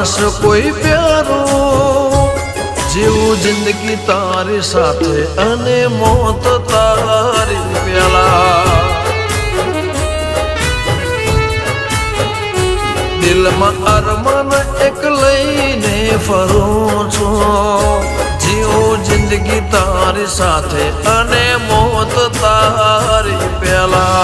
માણસ કોઈ પ્યારો જીવું જિંદગી તારી સાથે અને મોત તારી પેલા દિલમાં અરમાન એક લઈને ફરું છું જીવું જિંદગી તારી સાથે અને મોત તારી પેલા